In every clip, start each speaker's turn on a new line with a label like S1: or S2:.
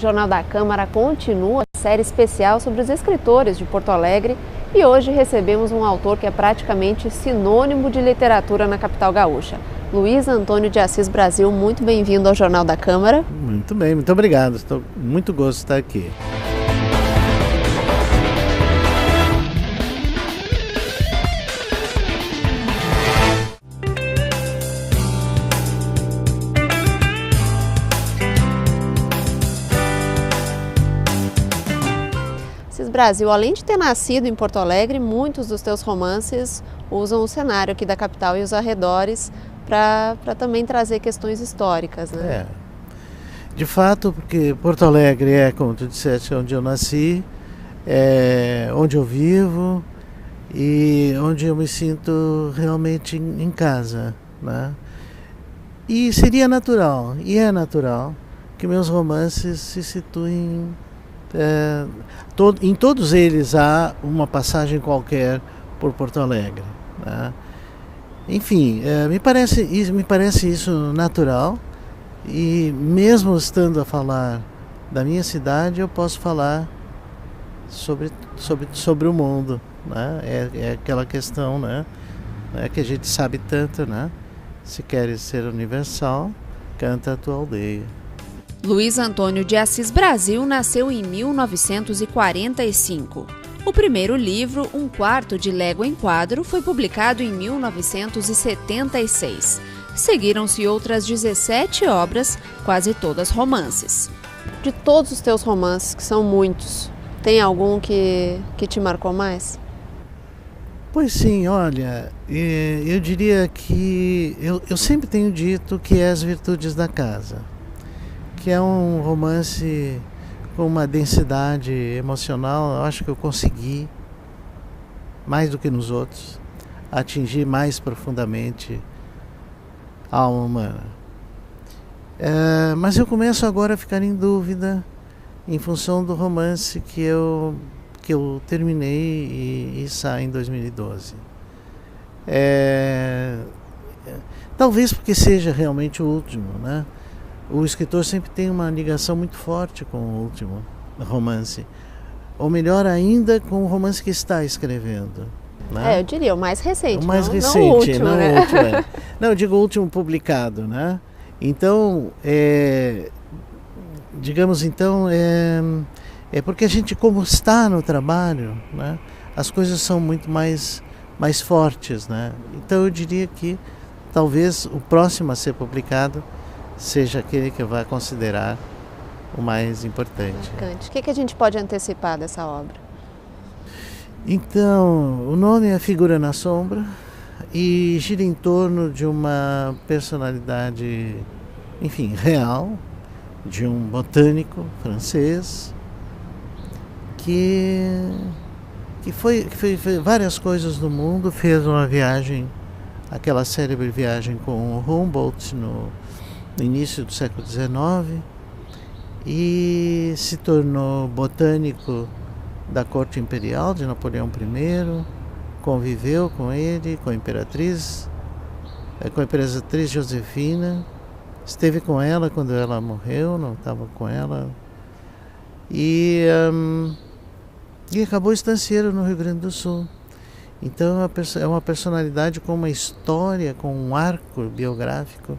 S1: Jornal da Câmara continua a série especial sobre os escritores de Porto Alegre e hoje recebemos um autor que é praticamente sinônimo de literatura na capital gaúcha. Luiz Antônio de Assis Brasil, muito bem-vindo ao Jornal da Câmara.
S2: Muito bem, muito obrigado. Estou muito gosto de estar aqui.
S1: Assis Brasil, além de ter nascido em Porto Alegre, muitos dos teus romances usam o cenário aqui da capital e os arredores para também trazer questões históricas, né?
S2: De fato, porque Porto Alegre é, como tu disseste, onde eu nasci, é onde eu vivo e onde eu me sinto realmente em casa, né? E seria natural, e é natural, que meus romances se situem... em todos eles há uma passagem qualquer por Porto Alegre, né? Enfim, me parece isso natural, e mesmo estando a falar da minha cidade, eu posso falar sobre o mundo, né? É aquela questão, né? Que a gente sabe tanto, né? Se queres ser universal, canta a tua aldeia.
S3: Luiz Antônio de Assis Brasil nasceu em 1945. O primeiro livro, Um Quarto de Légua em Quadro, foi publicado em 1976. Seguiram-se outras 17 obras, quase todas romances.
S1: De todos os teus romances, que são muitos, tem algum que te marcou mais?
S2: Pois sim, olha, eu diria que eu sempre tenho dito que é As Virtudes da Casa, que é um romance com uma densidade emocional. Eu acho que eu consegui, mais do que nos outros, atingir mais profundamente a alma humana. Mas eu começo agora a ficar em dúvida em função do romance que eu terminei e sai em 2012. Talvez porque seja realmente o último, né? O escritor sempre tem uma ligação muito forte com o último romance, ou melhor ainda, com o romance que está escrevendo, né?
S1: Eu diria o mais recente,
S2: o mais recente,
S1: não o último,
S2: não
S1: né?
S2: o último, Não, eu digo o último publicado, né? Então, digamos então, é porque a gente, como está no trabalho, né? As coisas são muito mais fortes, né? Então eu diria que talvez o próximo a ser publicado seja aquele que eu vá considerar o mais importante.
S1: O que a gente pode antecipar dessa obra?
S2: Então, o nome é Figura na Sombra e gira em torno de uma personalidade, enfim, real, de um botânico francês que fez várias coisas no mundo, fez uma viagem, aquela célebre viagem com o Humboldt no início do século XIX, e se tornou botânico da corte imperial de Napoleão I, conviveu com ele, com a imperatriz Josefina, esteve com ela quando ela morreu, não estava com ela, e acabou estancieiro no Rio Grande do Sul. Então é uma personalidade com uma história, com um arco biográfico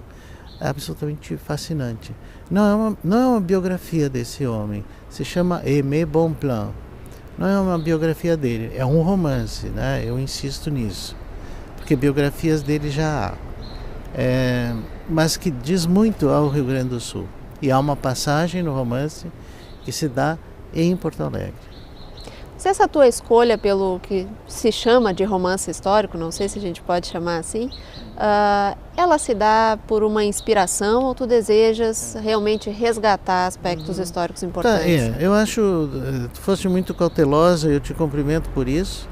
S2: absolutamente fascinante. Não é uma biografia desse homem, se chama Aimé Bonpland. Não é uma biografia dele, é um romance, né? Eu insisto nisso, porque biografias dele já há, mas que diz muito ao Rio Grande do Sul. E há uma passagem no romance que se dá em Porto Alegre.
S1: Se essa tua escolha pelo que se chama de romance histórico, não sei se a gente pode chamar assim, ela se dá por uma inspiração ou tu desejas realmente resgatar aspectos históricos importantes?
S2: Eu acho, tu foste muito cautelosa e eu te cumprimento por isso,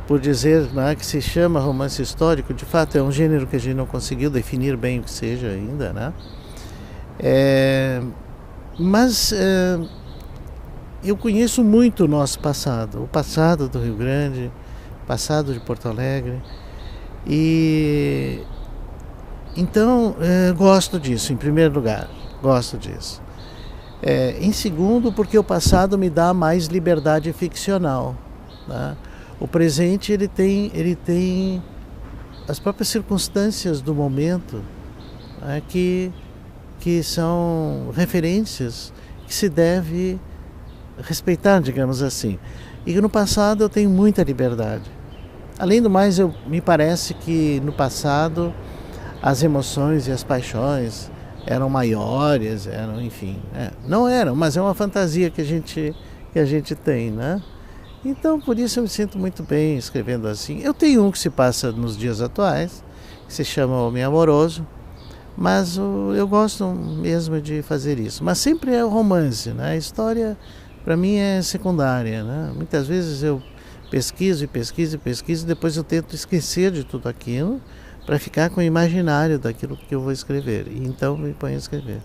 S2: por dizer, né, que se chama romance histórico. De fato é um gênero que a gente não conseguiu definir bem o que seja ainda, né? Mas eu conheço muito o nosso passado, o passado do Rio Grande, o passado de Porto Alegre, e então gosto disso, em primeiro lugar, gosto disso. Em segundo, porque o passado me dá mais liberdade ficcional, né? O presente ele tem as próprias circunstâncias do momento, né, que são referências que se deve respeitar, digamos assim. E no passado eu tenho muita liberdade. Além do mais, me parece que no passado as emoções e as paixões eram maiores, enfim, não eram, mas é uma fantasia que a gente tem, né? Então, por isso eu me sinto muito bem escrevendo assim. Eu tenho um que se passa nos dias atuais, que se chama Homem Amoroso, mas eu gosto mesmo de fazer isso. Mas sempre é o romance, né? A história, para mim, é secundária, né? Muitas vezes eu pesquiso, depois eu tento esquecer de tudo aquilo para ficar com o imaginário daquilo que eu vou escrever. E então me ponho a escrever.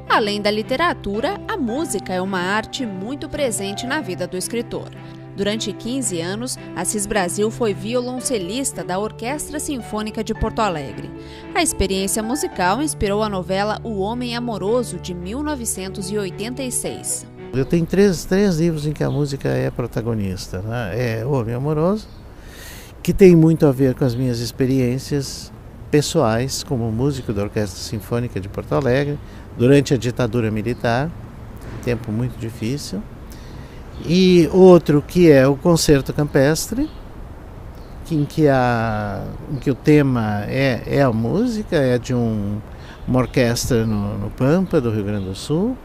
S3: Além da literatura, a música é uma arte muito presente na vida do escritor. Durante 15 anos, Assis Brasil foi violoncelista da Orquestra Sinfônica de Porto Alegre. A experiência musical inspirou a novela O Homem Amoroso, de 1986.
S2: Eu tenho três livros em que a música é protagonista, né? É O Homem Amoroso, que tem muito a ver com as minhas experiências pessoais como músico da Orquestra Sinfônica de Porto Alegre, durante a ditadura militar, um tempo muito difícil. E outro que é o Concerto Campestre, em que o tema é a música, é de uma orquestra no Pampa, do Rio Grande do Sul.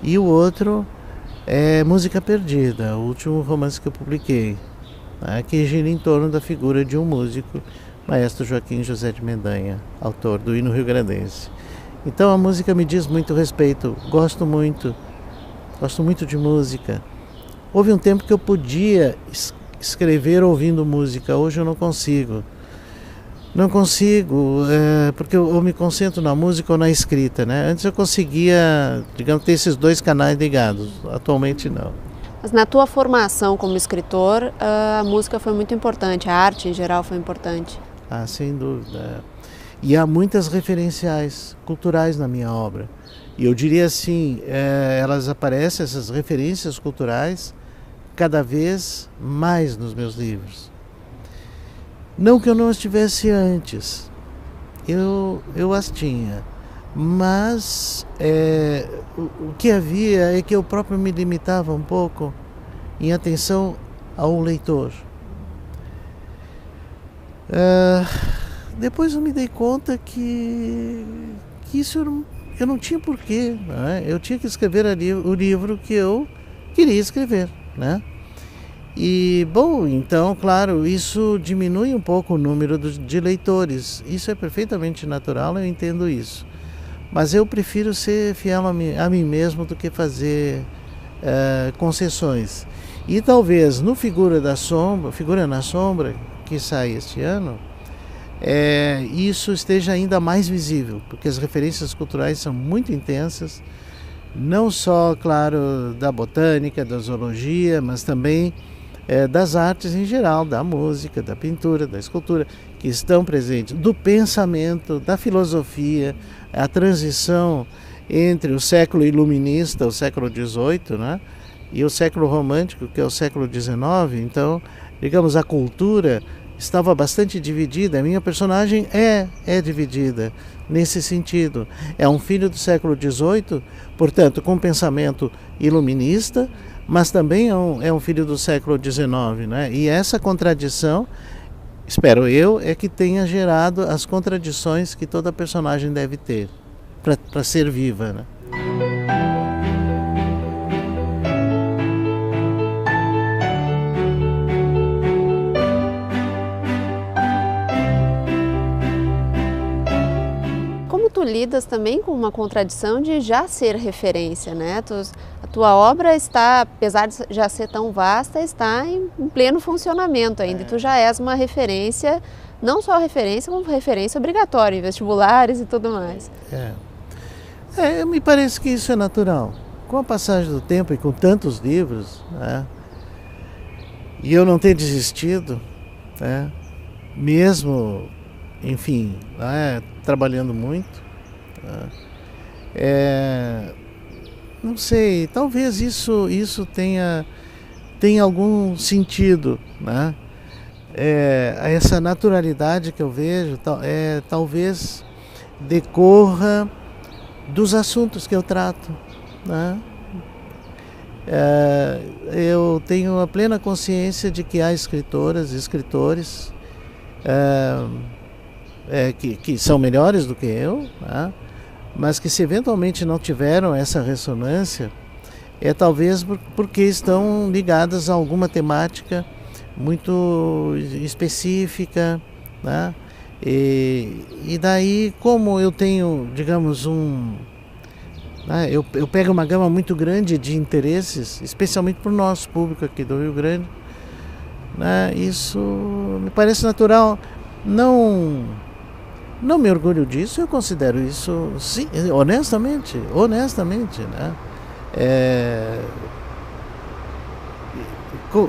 S2: E o outro é Música Perdida, o último romance que eu publiquei, né, que gira em torno da figura de um músico, maestro Joaquim José de Mendanha, autor do hino rio-grandense. Então a música me diz muito respeito, gosto muito de música. Houve um tempo que eu podia escrever ouvindo música, hoje eu não consigo. Porque eu me concentro na música ou na escrita, né? Antes eu conseguia, digamos, ter esses dois canais ligados, atualmente não.
S1: Mas na tua formação como escritor, a música foi muito importante, a arte em geral foi importante.
S2: Ah, sem dúvida. E há muitas referenciais culturais na minha obra. E eu diria assim, elas aparecem, essas referências culturais, cada vez mais nos meus livros. Não que eu não as tivesse antes, eu as tinha, mas o que havia é que eu próprio me limitava um pouco em atenção ao leitor. Depois eu me dei conta que isso eu não tinha porquê, né? Eu tinha que escrever ali o livro que eu queria escrever, né? E, bom, então, claro, isso diminui um pouco o número de leitores. Isso é perfeitamente natural, eu entendo isso. Mas eu prefiro ser fiel a mim mesmo do que fazer concessões. E talvez no Figura na Sombra, que sai este ano, isso esteja ainda mais visível, porque as referências culturais são muito intensas, não só, claro, da botânica, da zoologia, mas também das artes em geral, da música, da pintura, da escultura, que estão presentes, do pensamento, da filosofia, a transição entre o século iluminista, o século XVIII, né, e o século romântico, que é o século XIX. Então, digamos, a cultura estava bastante dividida. A minha personagem é dividida nesse sentido. É um filho do século XVIII, portanto, com pensamento iluminista, mas também é um filho do século XIX, né? E essa contradição, espero eu, é que tenha gerado as contradições que toda personagem deve ter para ser viva, né?
S1: Tu lidas também com uma contradição de já ser referência, né? A tua obra está, apesar de já ser tão vasta, está em pleno funcionamento ainda. E tu já és uma referência, não só referência, como referência obrigatória em vestibulares e tudo mais.
S2: Me parece que isso é natural. Com a passagem do tempo e com tantos livros, né? E eu não ter desistido, né? Mesmo, enfim, trabalhando muito, não sei, talvez isso tenha algum sentido, né? Essa naturalidade que eu vejo, talvez decorra dos assuntos que eu trato, né? Eu tenho a plena consciência de que há escritoras e escritores que são melhores do que eu, né? Mas que se eventualmente não tiveram essa ressonância, talvez porque estão ligadas a alguma temática muito específica, né? E daí, como eu tenho, digamos, eu pego uma gama muito grande de interesses, especialmente para o nosso público aqui do Rio Grande, né? Isso me parece natural. Não me orgulho disso, eu considero isso, sim, honestamente, né?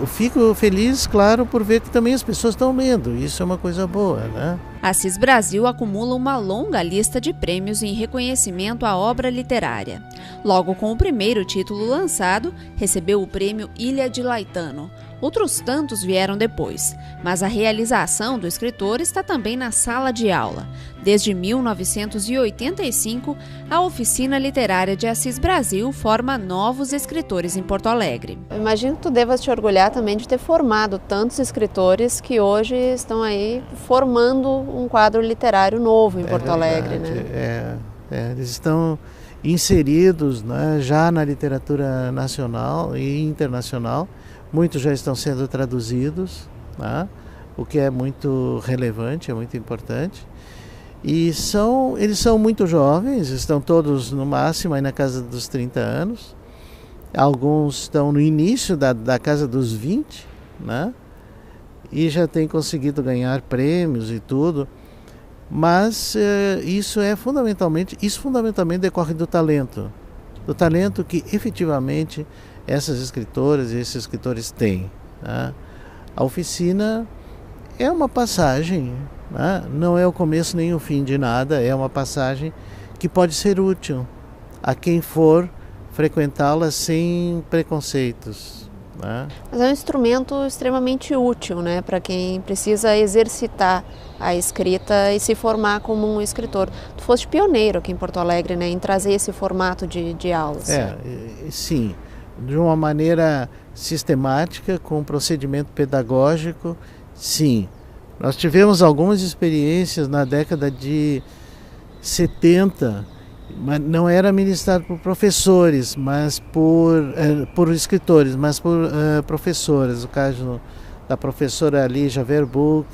S2: Fico feliz, claro, por ver que também as pessoas estão lendo. Isso é uma coisa boa, né?
S3: Assis Brasil acumula uma longa lista de prêmios em reconhecimento à obra literária. Logo com o primeiro título lançado, recebeu o prêmio Ilha de Laetano. Outros tantos vieram depois, mas a realização do escritor está também na sala de aula. Desde 1985, a Oficina Literária de Assis Brasil forma novos escritores em Porto Alegre.
S1: Eu imagino que tu devas te orgulhar também de ter formado tantos escritores que hoje estão aí formando um quadro literário novo em Porto Alegre, né?
S2: Eles estão inseridos, né, já na literatura nacional e internacional. Muitos já estão sendo traduzidos, né, o que é muito relevante, é muito importante. E eles são muito jovens, estão todos no máximo aí na casa dos 30 anos. Alguns estão no início da casa dos 20, né? E já têm conseguido ganhar prêmios e tudo. Mas isso fundamentalmente decorre do talento que efetivamente essas escritoras e esses escritores têm, né? A oficina é uma passagem, né? Não é o começo nem o fim de nada, é uma passagem que pode ser útil a quem for frequentá-la sem preconceitos, né?
S1: Mas é um instrumento extremamente útil, né, para quem precisa exercitar a escrita e se formar como um escritor. Tu foste pioneiro aqui em Porto Alegre, né, em trazer esse formato de aulas.
S2: Sim, de uma maneira sistemática, com um procedimento pedagógico, sim. Nós tivemos algumas experiências na década de 70, mas não era ministrado por professores, mas por escritores, mas por professoras. O caso da professora Lígia Verbuck,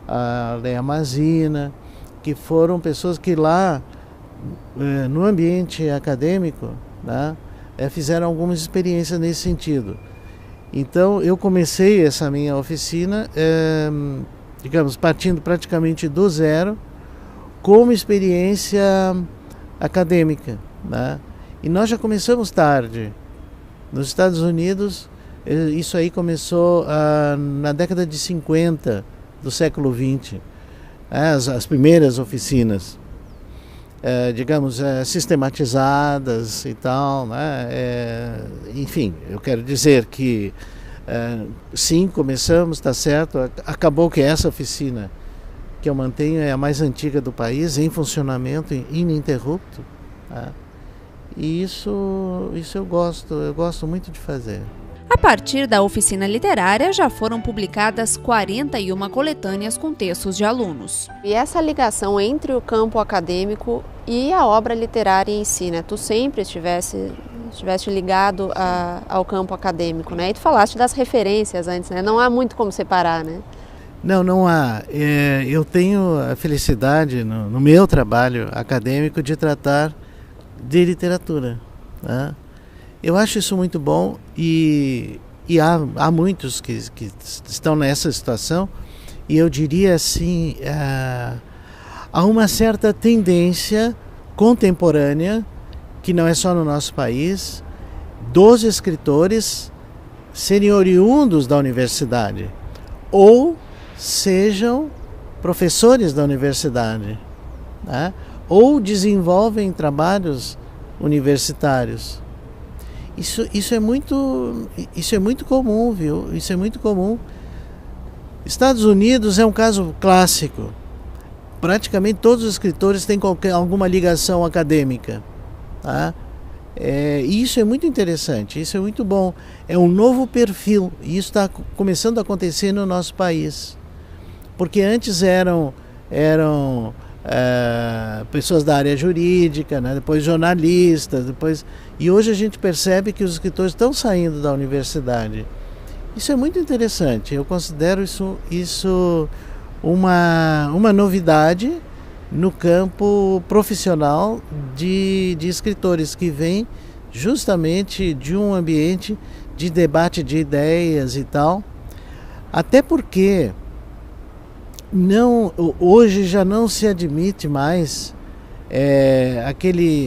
S2: a Leia Mazina, que foram pessoas que lá, no ambiente acadêmico, né, fizeram algumas experiências nesse sentido. Então eu comecei essa minha oficina, digamos, partindo praticamente do zero, como experiência acadêmica, né? E nós já começamos tarde. Nos Estados Unidos, isso aí começou na década de 50 do século XX, as primeiras oficinas, digamos, sistematizadas e tal, né? Enfim, eu quero dizer que sim, começamos, está certo. Acabou que essa oficina que eu mantenho é a mais antiga do país, em funcionamento ininterrupto, tá? E isso eu gosto muito de fazer.
S3: A partir da oficina literária, já foram publicadas 41 coletâneas com textos de alunos.
S1: E essa ligação entre o campo acadêmico e a obra literária em si, né? Tu sempre estiveste ligado ao campo acadêmico, né? E tu falaste das referências antes, né? Não há muito como separar, né?
S2: Não há. Eu tenho a felicidade no meu trabalho acadêmico de tratar de literatura, né? Eu acho isso muito bom e há muitos que estão nessa situação, e eu diria assim, há uma certa tendência contemporânea, que não é só no nosso país, dos escritores serem oriundos da universidade ou sejam professores da universidade, né? Ou desenvolvem trabalhos universitários. Isso é muito comum, viu? Isso é muito comum. Estados Unidos é um caso clássico. Praticamente todos os escritores têm alguma ligação acadêmica, tá? Isso é muito interessante, isso é muito bom. É um novo perfil e isso está começando a acontecer no nosso país. Porque antes eram pessoas da área jurídica, né? Depois jornalistas, e hoje a gente percebe que os escritores estão saindo da universidade. Isso é muito interessante, eu considero isso uma novidade no campo profissional de escritores que vem justamente de um ambiente de debate de ideias e tal, até porque hoje já não se admite mais aquele